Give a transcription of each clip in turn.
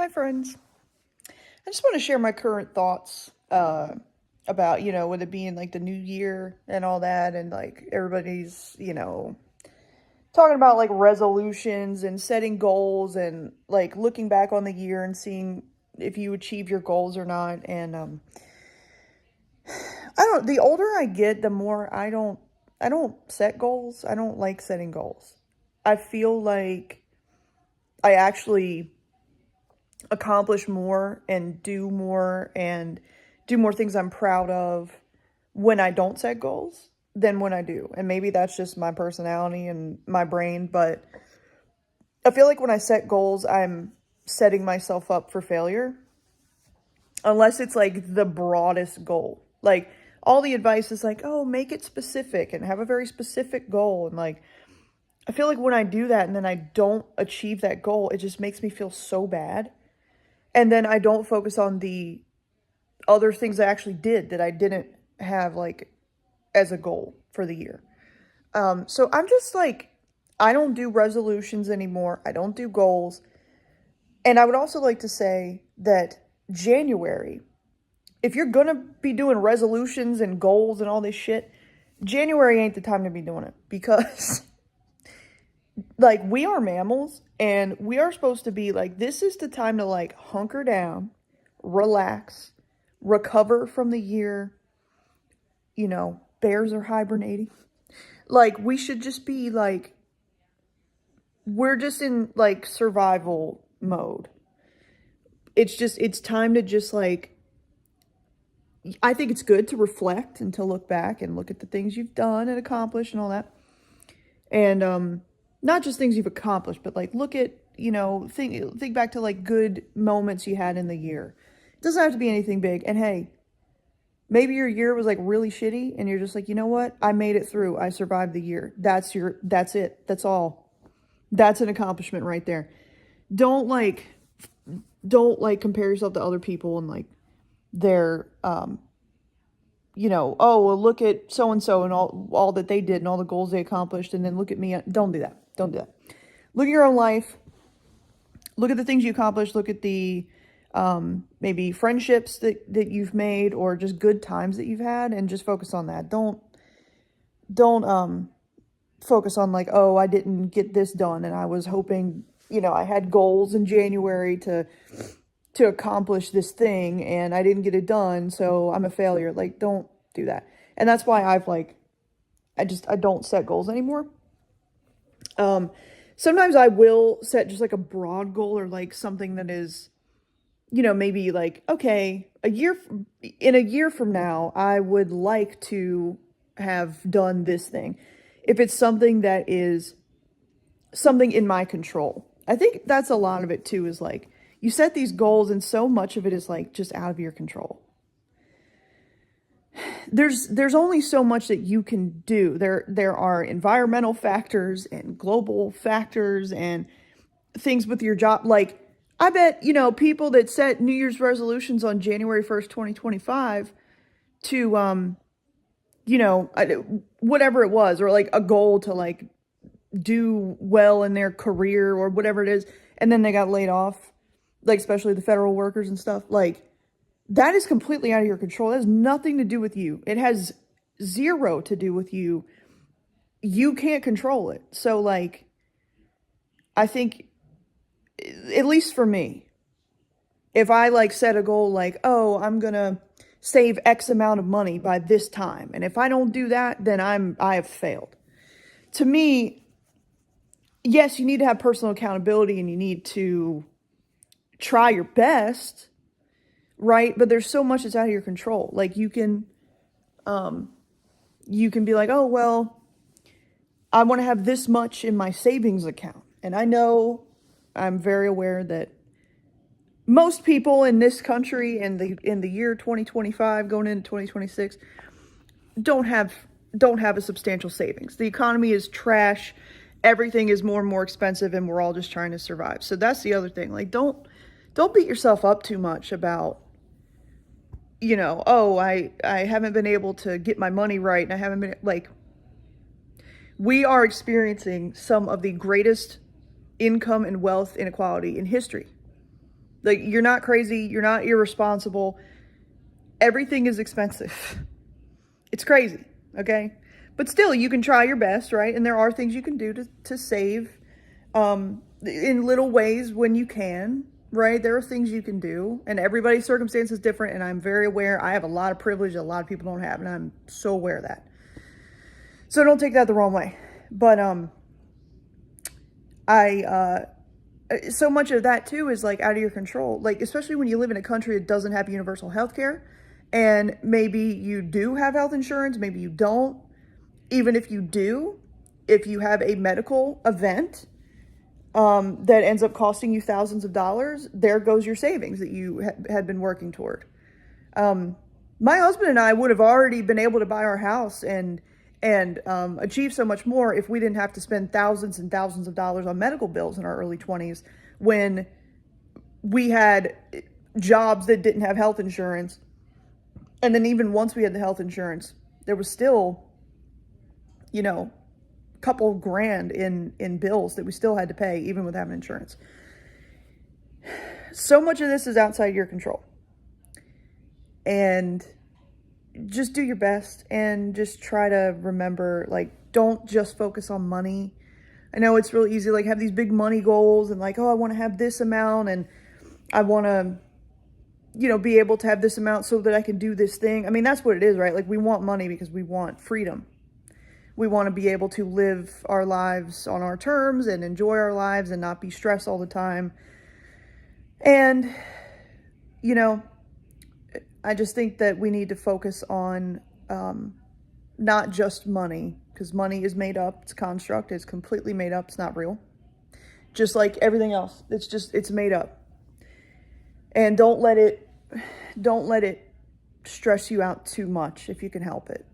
Hi, friends. I just want to share my current thoughts about, with it being like the new year and all that, and like everybody's, talking about like resolutions and setting goals and like looking back on the year and seeing if you achieve your goals or not. And the older I get, the more I don't set goals. I don't like setting goals. I feel like I actually accomplish more and do more things I'm proud of when I don't set goals than when I do. And maybe that's just my personality and my brain, but I feel like when I set goals, I'm setting myself up for failure unless it's like the broadest goal. Like all the advice is like, "Oh, make it specific and have a very specific goal." And like I feel like when I do that and then I don't achieve that goal, it just makes me feel so bad. And then I don't focus on the other things I actually did that I didn't have like as a goal for the year. So I'm just like, I don't do resolutions anymore. I don't do goals. And I would also like to say that January, if you're going to be doing resolutions and goals and all this shit, January ain't the time to be doing it because like we are mammals and we are supposed to be like, this is the time to like hunker down, relax, recover from the year. Bears are hibernating. Like we should just be like, we're just in like survival mode. It's time to just like, I think it's good to reflect and to look back and look at the things you've done and accomplished and all that. And not just things you've accomplished, but like look at, think back to like good moments you had in the year. It doesn't have to be anything big. And hey, maybe your year was like really shitty and you're just like, you know what? I made it through. I survived the year. That's it. That's all. That's an accomplishment right there. Don't like compare yourself to other people and like their, oh, well, look at so-and-so and all that they did and all the goals they accomplished. And then look at me. Don't do that. Don't do that. Look at your own life. Look at the things you accomplished. Look at the, maybe friendships that you've made or just good times that you've had and just focus on that. Don't focus on like, oh, I didn't get this done and I was hoping, I had goals in January to accomplish this thing and I didn't get it done, so I'm a failure. Like, don't do that. And that's why I've like, I don't set goals anymore. Sometimes I will set just like a broad goal or like something that is, maybe like, okay, in a year from now, I would like to have done this thing. If it's something that is something in my control. I think that's a lot of it too, is like, you set these goals and so much of it is like just out of your control. There's only so much that you can do. There are environmental factors and global factors and things with your job. Like, I bet, people that set New Year's resolutions on January 1st, 2025 to, whatever it was, or like a goal to like do well in their career or whatever it is, and then they got laid off, like especially the federal workers and stuff, like that is completely out of your control. That has nothing to do with you. It has zero to do with you. You can't control it. So like, I think, at least for me, if I like set a goal like, oh, I'm gonna save X amount of money by this time, and if I don't do that, then I have failed. To me, yes, you need to have personal accountability and you need to try your best, right? But there's so much that's out of your control. Like you can be like, oh, well, I want to have this much in my savings account. And I know, I'm very aware that most people in this country in the year 2025 going into 2026 don't have a substantial savings. The economy is trash. Everything is more and more expensive and we're all just trying to survive. So that's the other thing. Like, don't beat yourself up too much about, oh, I haven't been able to get my money right. And I haven't been like, we are experiencing some of the greatest income and wealth inequality in history. Like, you're not crazy. You're not irresponsible. Everything is expensive. It's crazy, okay? But still, you can try your best, right? And there are things you can do to save in little ways when you can, right? There are things you can do, and everybody's circumstance is different, and I'm very aware. I have a lot of privilege that a lot of people don't have, and I'm so aware of that. So don't take that the wrong way. But so much of that too is like out of your control. Like, especially when you live in a country that doesn't have universal health care, and maybe you do have health insurance, maybe you don't. Even if you do, if you have a medical event that ends up costing you thousands of dollars, there goes your savings that you had been working toward. My husband and I would have already been able to buy our house and achieve so much more if we didn't have to spend thousands and thousands of dollars on medical bills in our early 20s, when we had jobs that didn't have health insurance. And then even once we had the health insurance, there was still, you know, a couple grand in bills that we still had to pay, even with having insurance. So much of this is outside your control. And just do your best, and just try to remember, like, don't just focus on money. I know it's really easy, like, have these big money goals and like, oh, I want to have this amount, and I want to, you know, be able to have this amount so that I can do this thing. I mean, that's what it is, right? Like, we want money because we want freedom. We want to be able to live our lives on our terms and enjoy our lives and not be stressed all the time. And, you know, I just think that we need to focus on not just money, because money is made up. It's a construct. It's completely made up. It's not real. Just like everything else. It's made up. And don't let it stress you out too much if you can help it.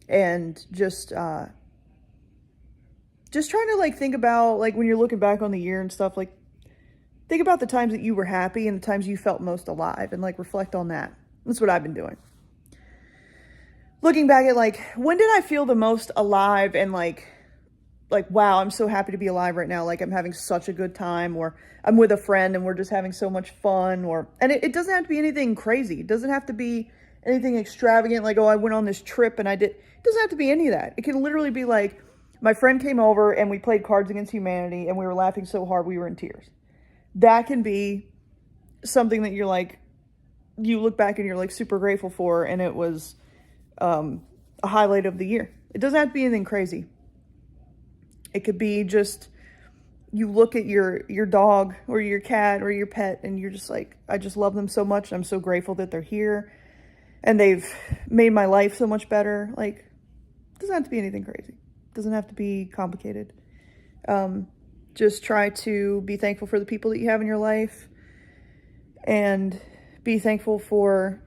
And just trying to, like, think about, like, when you're looking back on the year and stuff, like, think about the times that you were happy and the times you felt most alive, and, like, reflect on that. That's what I've been doing. Looking back at, like, when did I feel the most alive and like, wow, I'm so happy to be alive right now. Like, I'm having such a good time, or I'm with a friend and we're just having so much fun, and it doesn't have to be anything crazy. It doesn't have to be anything extravagant. Like, oh, I went on this trip and it doesn't have to be any of that. It can literally be like, my friend came over and we played Cards Against Humanity and we were laughing so hard we were in tears. That can be something that you're like, you look back and you're like super grateful for, and it was a highlight of the year. It doesn't have to be anything crazy. It could be just, you look at your dog or your cat or your pet and you're just like, I just love them so much. I'm so grateful that they're here and they've made my life so much better. Like, it doesn't have to be anything crazy. It doesn't have to be complicated. Just try to be thankful for the people that you have in your life, and be thankful for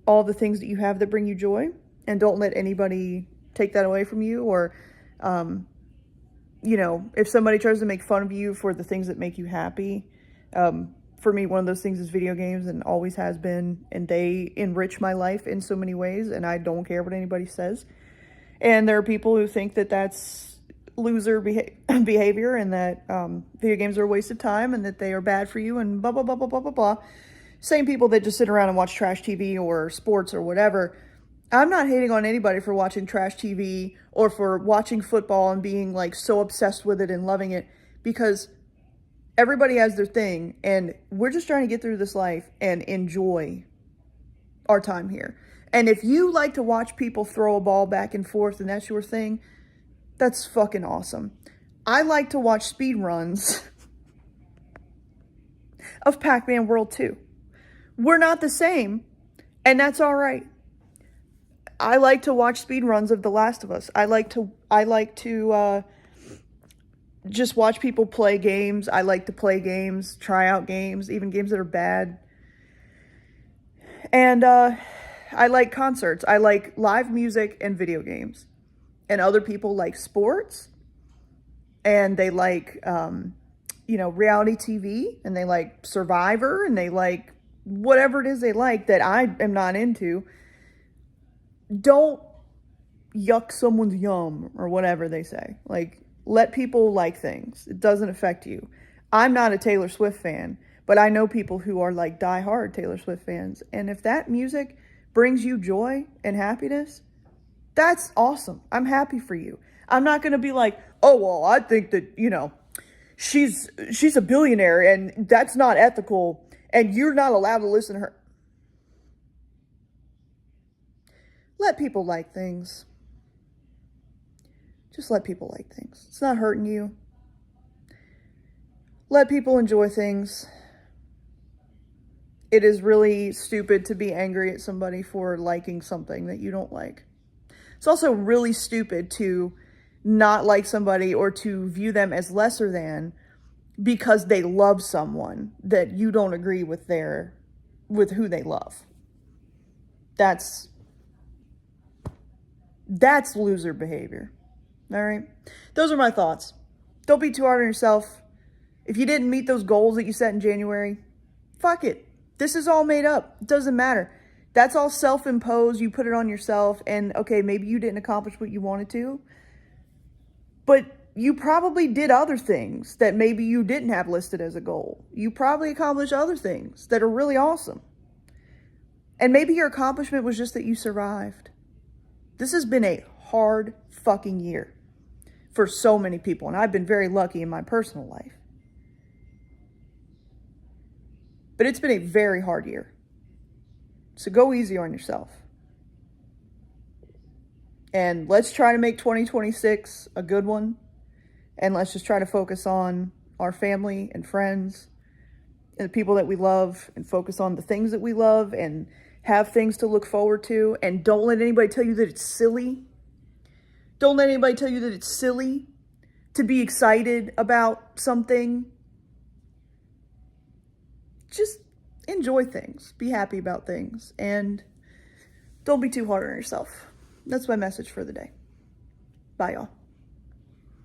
all the things that you have that bring you joy, and don't let anybody take that away from you. Or, you know, if somebody tries to make fun of you for the things that make you happy, for me, one of those things is video games, and always has been, and they enrich my life in so many ways, and I don't care what anybody says. And there are people who think that that's loser behavior, and that video games are a waste of time, and that they are bad for you, and blah, blah, blah, blah, blah, blah, blah. Same people that just sit around and watch trash TV or sports or whatever. I'm not hating on anybody for watching trash TV or for watching football and being like so obsessed with it and loving it, because everybody has their thing, and we're just trying to get through this life and enjoy our time here. And if you like to watch people throw a ball back and forth and that's your thing, that's fucking awesome. I like to watch speed runs of Pac-Man World 2. We're not the same, and that's all right. I like to watch speed runs of The Last of Us. I like to just watch people play games. I like to play games, try out games, even games that are bad. And I like concerts. I like live music and video games. And other people like sports, and they like, reality TV, and they like Survivor, and they like whatever it is they like that I am not into. Don't yuck someone's yum, or whatever they say. Like, let people like things. It doesn't affect you. I'm not a Taylor Swift fan, but I know people who are like diehard Taylor Swift fans. And if that music brings you joy and happiness, that's awesome. I'm happy for you. I'm not going to be like, oh, well, I think that, she's a billionaire and that's not ethical and you're not allowed to listen to her. Let people like things. Just let people like things. It's not hurting you. Let people enjoy things. It is really stupid to be angry at somebody for liking something that you don't like. It's also really stupid to not like somebody or to view them as lesser than because they love someone that you don't agree with who they love. That's loser behavior. All right? Those are my thoughts. Don't be too hard on yourself. If you didn't meet those goals that you set in January, fuck it. This is all made up. It doesn't matter. That's all self-imposed. You put it on yourself and okay, maybe you didn't accomplish what you wanted to, but you probably did other things that maybe you didn't have listed as a goal. You probably accomplished other things that are really awesome. And maybe your accomplishment was just that you survived. This has been a hard fucking year for so many people, and I've been very lucky in my personal life. But it's been a very hard year. So go easy on yourself. And let's try to make 2026 a good one. And let's just try to focus on our family and friends and the people that we love and focus on the things that we love and have things to look forward to. And don't let anybody tell you that it's silly. Don't let anybody tell you that it's silly to be excited about something. Just enjoy things. Be happy about things. And don't be too hard on yourself. That's my message for the day. Bye, y'all.